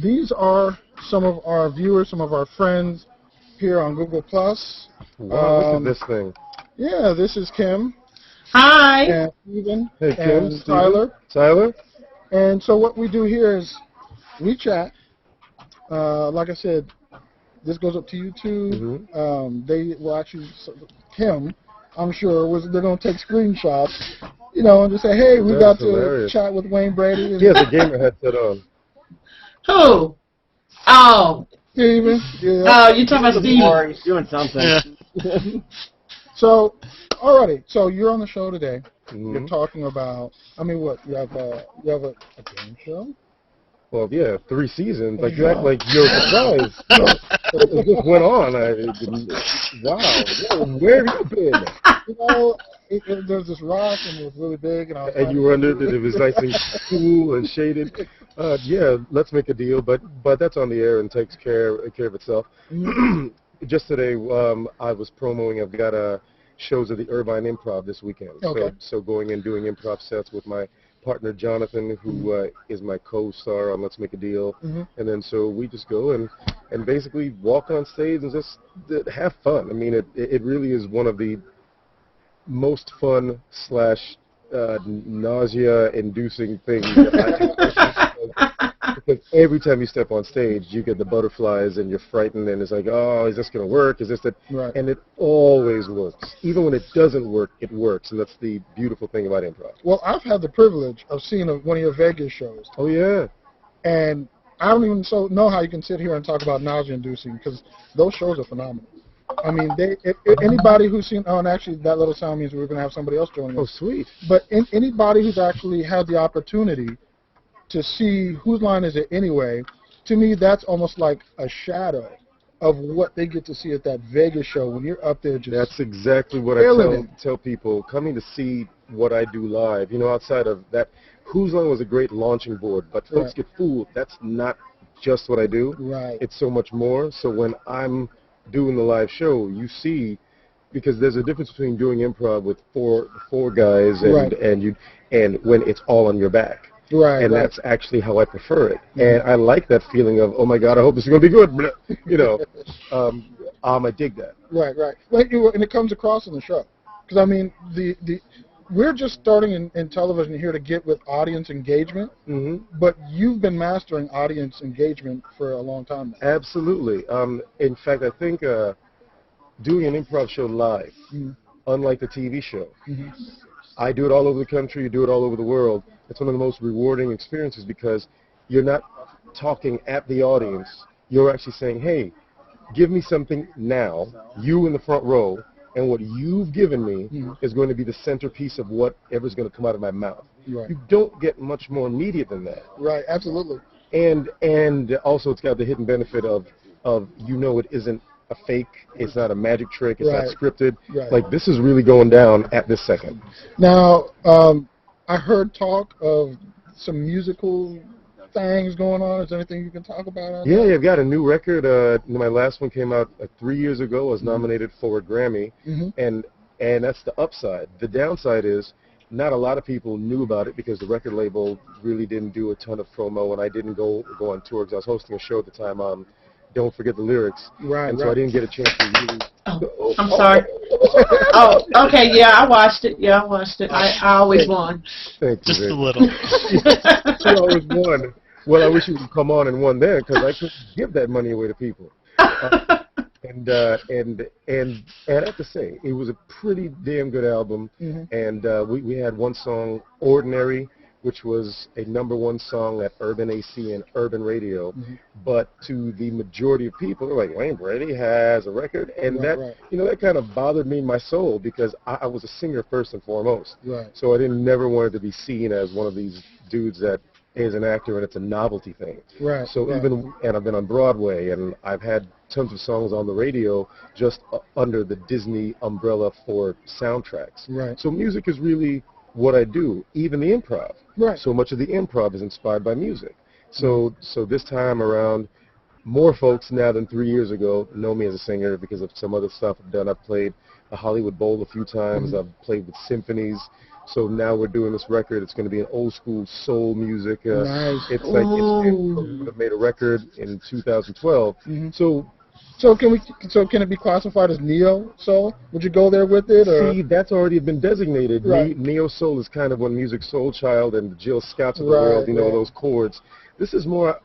these are some of our viewers, some of our friends here on Google+. Wow, look at this thing. Yeah, this is Kim. Hi. And Steven. Hey, Kim. And Tyler. Tyler. And so what we do here is we chat. Like I said, this goes up to YouTube. They will actually, Kim, I'm sure, they're going to take screenshots, you know, and just say, hey, we got to chat with Wayne Brady. He has a gamer headset on. Who? Oh. Steven. Yeah. Oh, you're talking about Steven. He's doing something. Yeah. So, alrighty. So you're on the show today. You're talking about, I mean, what? You have a game show? Well, yeah, 3 seasons. Like, you act like you're surprised. It just went on. Wow. Where have you been? You know, there's this rock, and it was really big. And you were under it. It was nice and cool and shaded. Yeah, let's make a deal. But that's on the air and takes care of itself. Just today, I was promoting. I've got shows at the Irvine Improv this weekend. Okay. So going and doing improv sets with my partner Jonathan, who is my co-star on Let's Make a Deal, and then so we just go and basically walk on stage and just have fun. I mean, it really is one of the most fun / nausea-inducing things that I do. Because every time you step on stage, you get the butterflies and you're frightened, and it's like, oh, is this going to work? Is this that? Right. And it always works. Even when it doesn't work, it works, and that's the beautiful thing about improv. Well, I've had the privilege of seeing one of your Vegas shows. Oh, yeah. And I don't even know how you can sit here and talk about nausea-inducing, because those shows are phenomenal. I mean, if anybody who's seen, and actually that little sound means we're going to have somebody else joining us. Oh, sweet. But anybody who's actually had the opportunity to see Whose Line Is It Anyway, to me that's almost like a shadow of what they get to see at that Vegas show when you're up there just... That's exactly what I tell people coming to see what I do live. You know, outside of that, Whose Line was a great launching board, but folks get fooled. That's not just what I do. Right. It's so much more. So when I'm doing the live show, you see, because there's a difference between doing improv with four guys and when it's all on your back. Right, and that's actually how I prefer it. And I like that feeling of, oh my God, I hope this is going to be good. You know, I dig that. Right. And it comes across in the show. Because, I mean, we're just starting in television here to get with audience engagement, but you've been mastering audience engagement for a long time now. Absolutely. In fact, I think doing an improv show live, unlike the TV show, I do it all over the country, you do it all over the world. It's one of the most rewarding experiences because you're not talking at the audience. You're actually saying, hey, give me something now, you in the front row, and what you've given me is going to be the centerpiece of whatever's going to come out of my mouth. Right. You don't get much more immediate than that. Right, absolutely. And also it's got the hidden benefit of it isn't a fake, it's not a magic trick, it's not scripted. Right. Like, this is really going down at this second. Now, I heard talk of some musical things going on. Is there anything you can talk about? Yeah, I've got a new record. My last one came out 3 years ago. I was nominated for a Grammy, and that's the upside. The downside is not a lot of people knew about it because the record label really didn't do a ton of promo, and I didn't go on tour because I was hosting a show at the time on Don't Forget the Lyrics, so I didn't get a chance to really... I'm sorry. Okay, yeah, I watched it. I always won. Thank you. Just a little. She always won. Well, I wish you would come on and won there because I couldn't give that money away to people. And I have to say, it was a pretty damn good album. And we had one song, Ordinary, which was a #1 song at Urban AC and Urban Radio. But to the majority of people, they're like, Wayne Brady has a record? And that kind of bothered me in my soul because I was a singer first and foremost. Right. So I didn't never wanted to be seen as one of these dudes that is an actor and it's a novelty thing. Right. So and I've been on Broadway and I've had tons of songs on the radio just under the Disney umbrella for soundtracks. Right. So music is really what I do, even the improv. Right. So much of the improv is inspired by music. So this time around, more folks now than 3 years ago know me as a singer because of some other stuff I've done. I've played the Hollywood Bowl a few times. I've played with symphonies. So now we're doing this record. It's going to be an old school soul music. Nice. It's like we would have made a record in 2012. So can it be classified as neo soul? Would you go there with it? Or? See, that's already been designated. Right. Neo soul is kind of when music soul child and the Jill Scouts of the world, you know, those chords. This is more,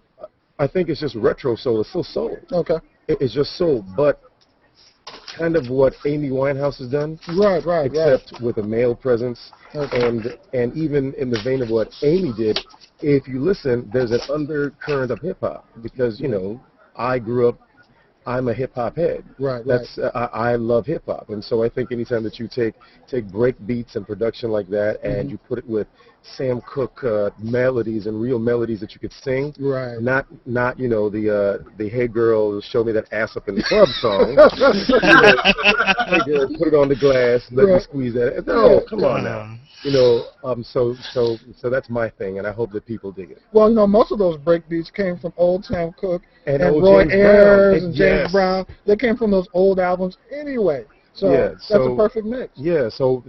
I think it's just retro soul. It's still soul. Okay. It's just soul, but kind of what Amy Winehouse has done. Right. Except with a male presence. Okay. And even in the vein of what Amy did, if you listen, there's an undercurrent of hip hop because, you know, I grew up, I'm a hip hop head. Right. I love hip hop, and so I think anytime that you take break beats and production like that, and you put it with Sam Cooke melodies and real melodies that you could sing, right? Not you know the Hey Girl, show me that ass up in the club song. Hey girl, put it on the glass, let me squeeze that. No, come on now. You know, so that's my thing, and I hope that people dig it. Well, you know, most of those break beats came from old Sam Cooke and Roy James Ayers and James Brown. They came from those old albums anyway. So that's a perfect mix. Yeah, so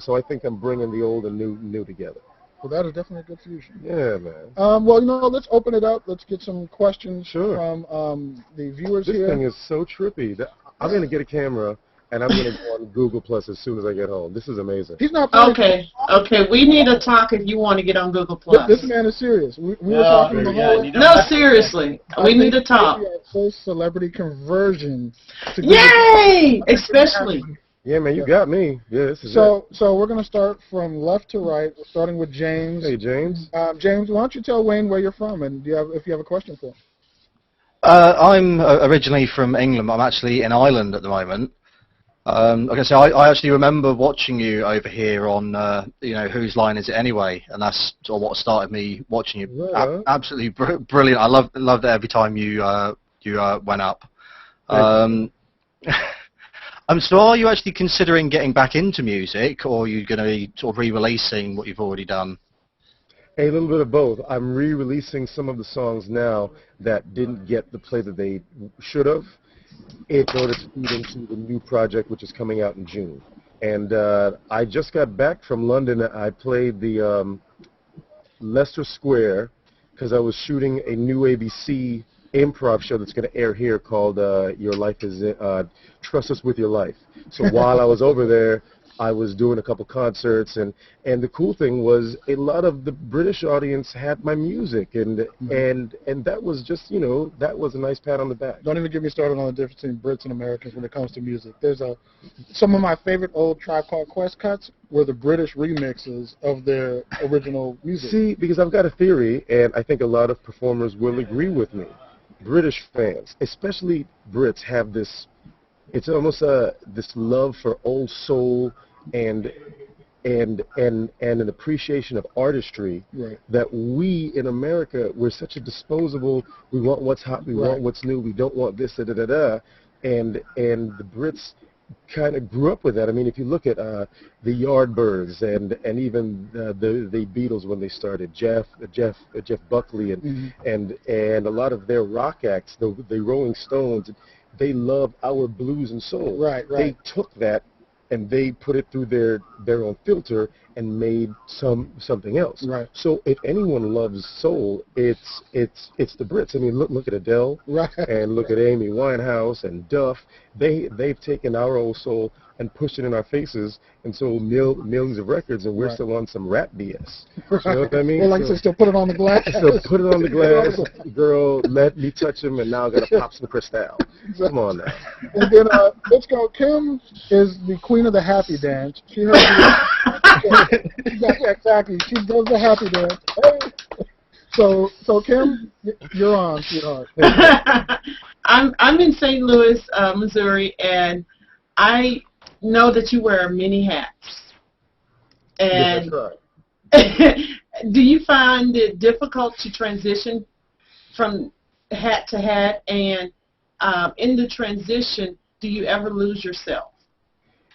I think I'm bringing the old and new together. Well, that is definitely a good fusion. Yeah, man. Well, you know, let's open it up. Let's get some questions from the viewers here. This thing is so trippy. I'm going to get a camera. And I'm going to go on Google Plus as soon as I get home. This is amazing. He's not okay. We need to talk if you want to get on Google Plus. This man is serious. We were talking the whole way. No, seriously. We need to talk. First celebrity conversion. Yay! Especially. Yeah, man, you got me. Yeah, this is So we're going to start from left to right. We're starting with James. Hey, James. James, why don't you tell Wayne where you're from and if you have a question for him? I'm originally from England. I'm actually in Ireland at the moment. Like I say, I actually remember watching you over here on, you know, Whose Line Is It Anyway? And that's sort of what started me watching you. Absolutely brilliant. I loved it every time you went up. So are you actually considering getting back into music, or are you going to be sort of re-releasing what you've already done? A little bit of both. I'm re-releasing some of the songs now that didn't get the play that they should have, in order to feed into the new project, which is coming out in June. And I just got back from London. I played the Leicester Square because I was shooting a new ABC improv show that's going to air here called Your Life Is Trust Us With Your Life. So while I was over there, I was doing a couple concerts, and the cool thing was a lot of the British audience had my music, and that was just, you know, that was a nice pat on the back. Don't even get me started on the difference between Brits and Americans when it comes to music. There's some of my favorite old Tribe Called Quest cuts were the British remixes of their original music. See, because I've got a theory, and I think a lot of performers will agree with me. British fans, especially Brits, have this. It's almost this love for old soul and an appreciation of artistry that we in America, we're such a disposable. We want what's hot. We want what's new. We don't want this. And the Brits kind of grew up with that. I mean, if you look at the Yardbirds and even the Beatles when they started, Jeff Buckley and a lot of their rock acts, the Rolling Stones. They love our blues and soul. Right. They took that and they put it through their own filter and made something else. Right. So if anyone loves soul, it's the Brits. I mean, look at Adele, and look at Amy Winehouse and Duff. They've taken our old soul and pushed it in our faces and sold millions of records, and we're still on some rap BS. You know what I mean? Well, like I said, still put it on the glass. Still put it on the glass. Girl, let me touch him, and now I got to pop some Cristal. Come on now. And then let's go. Kim is the queen of the happy dance. She heard exactly. She does the happy dance. Hey. So Kim, you're on, sweetheart. I'm in St. Louis, Missouri, and I know that you wear many hats. And yes, that's right. Do you find it difficult to transition from hat to hat? And in the transition, do you ever lose yourself?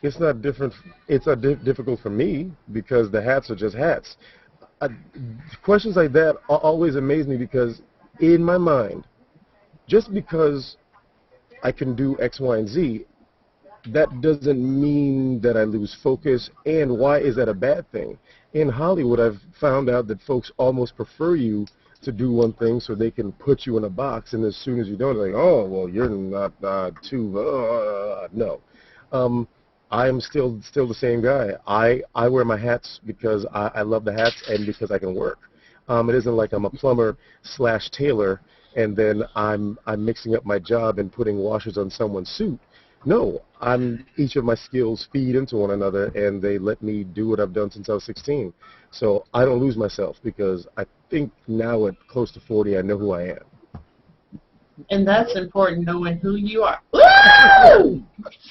It's not different. It's not difficult for me because the hats are just hats. Questions like that always amaze me because in my mind, just because I can do X, Y, and Z, that doesn't mean that I lose focus. And why is that a bad thing? In Hollywood, I've found out that folks almost prefer you to do one thing so they can put you in a box, and as soon as you don't, they're like, oh, well, you're not no. I am still the same guy. I wear my hats because I love the hats and because I can work. It isn't like I'm a plumber / tailor, and then I'm mixing up my job and putting washers on someone's suit. No, each of my skills feed into one another, and they let me do what I've done since I was 16. So I don't lose myself because I think now at close to 40, I know who I am. And that's important, knowing who you are. Woo!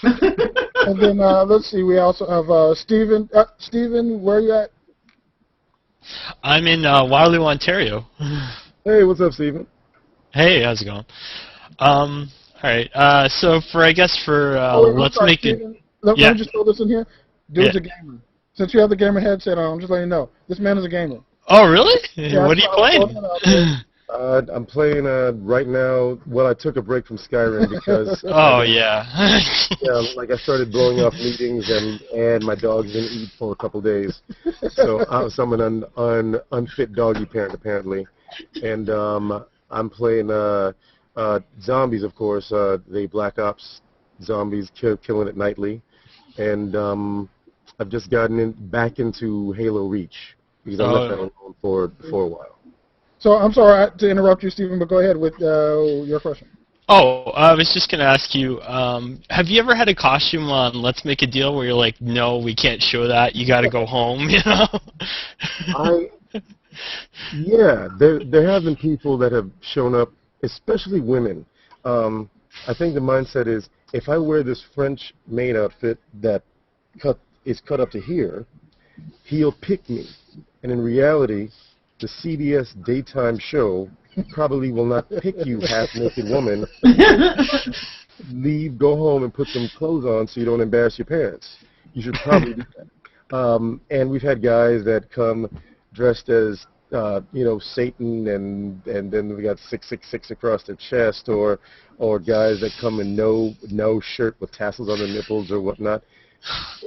And then let's see, we also have Stephen. Stephen, where are you at? I'm in Waterloo, Ontario. Hey, what's up, Stephen? Hey, how's it going? All right. So Wait, I'm let's sorry, make it. Stephen. Let Yeah. me just throw this in here. Dude's Yeah. a gamer. Since you have the gamer headset on, I'm just letting you know. This man is a gamer. Oh, really? Yeah, What are you I'll throw that out there. playing? I'm playing right now. Well, I took a break from Skyrim because Oh, yeah. like I started blowing off meetings, and my dog's didn't eat for a couple days. So I'm an unfit doggy parent apparently, and I'm playing zombies, of course. The Black Ops zombies killing it nightly, and I've just gotten back into Halo Reach because I left that alone for a while. So I'm sorry to interrupt you, Stephen, but go ahead with your question. Oh, I was just going to ask you, have you ever had a costume on Let's Make a Deal where you're like, no, we can't show that, you got to go home, you know? Yeah, there have been people that have shown up, especially women. I think the mindset is, if I wear this French maid outfit that is cut up to here, he'll pick me. And in reality, the CBS daytime show probably will not pick you, half-naked woman. Leave, go home, and put some clothes on so you don't embarrass your parents. You should probably do that. And we've had guys that come dressed as, Satan, and then we got 666 across their chest, or guys that come in no shirt with tassels on their nipples or whatnot.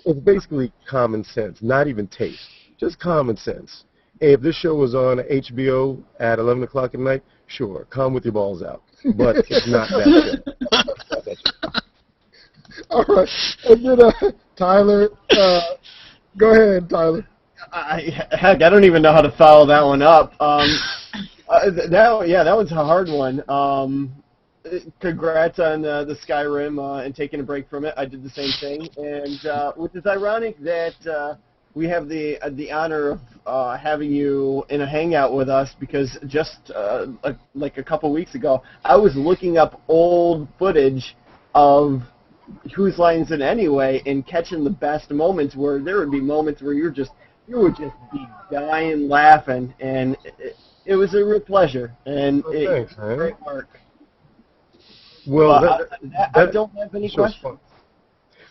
It's basically common sense, not even taste, just common sense. Hey, if this show was on HBO at 11 o'clock at night, sure, come with your balls out. But it's not that show. All right. And then, Tyler, go ahead, Tyler. Heck, I don't even know how to follow that one up. That was a hard one. Congrats on the Skyrim and taking a break from it. I did the same thing, and which is ironic that we have the honor of having you in a hangout with us, because just like a couple weeks ago, I was looking up old footage of Whose Line Is It Anyway and catching the best moments, where there would be moments where you would just be dying laughing, and it was a real pleasure, and Thanks, man. great work. Well, I don't have any questions.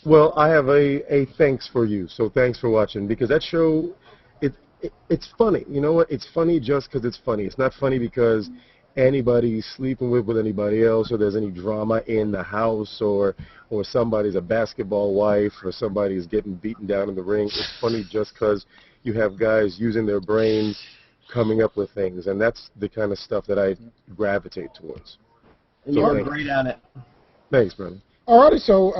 Well, I have a thanks for you, so thanks for watching, because that show, it's funny. You know what? It's funny just because it's funny. It's not funny because anybody's sleeping with anybody else, or there's any drama in the house, or somebody's a basketball wife, or somebody's getting beaten down in the ring. It's funny just because you have guys using their brains, coming up with things, and that's the kind of stuff that I gravitate towards. And you're great on it. Thanks, brother. All righty, so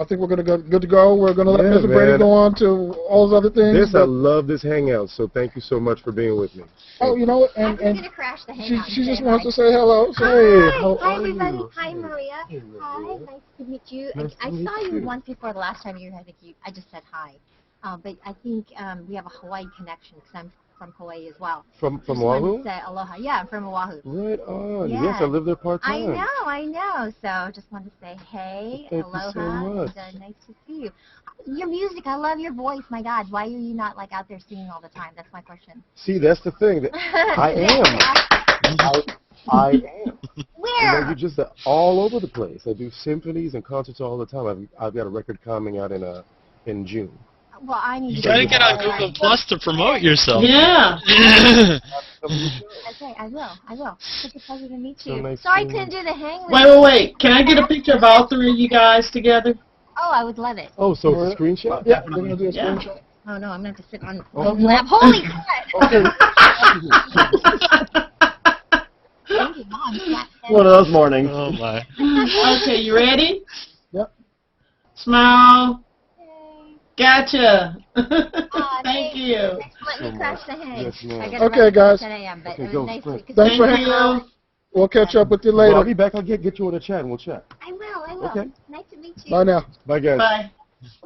I think we're good to go. We're going to let Mr. Brady go on to all those other things. I love this hangout, so thank you so much for being with me. Oh, you know what? I was going to crash the hangout. She just wants to say hello. So, Hi, everybody. Hi, Maria. Hi, nice to meet you. I saw you once before the last time you were here. I just said hi. But I think we have a Hawaii connection, because I'm from Hawaii as well. From Just Oahu? wanted to say aloha. Yeah, I'm from Oahu. Right on. Yes. Yes, I live there part-time. I know. So just wanted to say hey, Thank aloha, you so much. and nice to see you. Your music, I love your voice. My God, why are you not like out there singing all the time? That's my question. See, that's the thing. I am. I am. Where? You're just all over the place. I do symphonies and concerts all the time. I've got a record coming out in June. Well, I need You to gotta get on Google Plus to promote yourself. Yeah. Okay, I will. Such a pleasure to meet So you. nice Sorry I to couldn't do the hang. Wait. Can I get a picture of all three of you guys together? Oh, I would love it. Oh, so it's a screenshot? Yeah, we're gonna do a Yeah. screenshot. Oh no, I'm gonna have to sit on the Oh. lap. Holy crap! Okay. Thank you, Mom. One of those mornings. Oh my. Okay, you ready? Yep. Smile. Yay. Gotcha. Aw, Thank you. Let me crash the head. Yes, ma'am. I gotta Okay, run at guys. 10 a.m., but Okay, it go, was nice go. to because Thanks for Thank hanging out. you. We'll catch up with you Well, I'll later. be back. I'll get you on the chat and we'll chat. I will. Okay. Nice to meet you. Bye now. Bye, guys. Bye.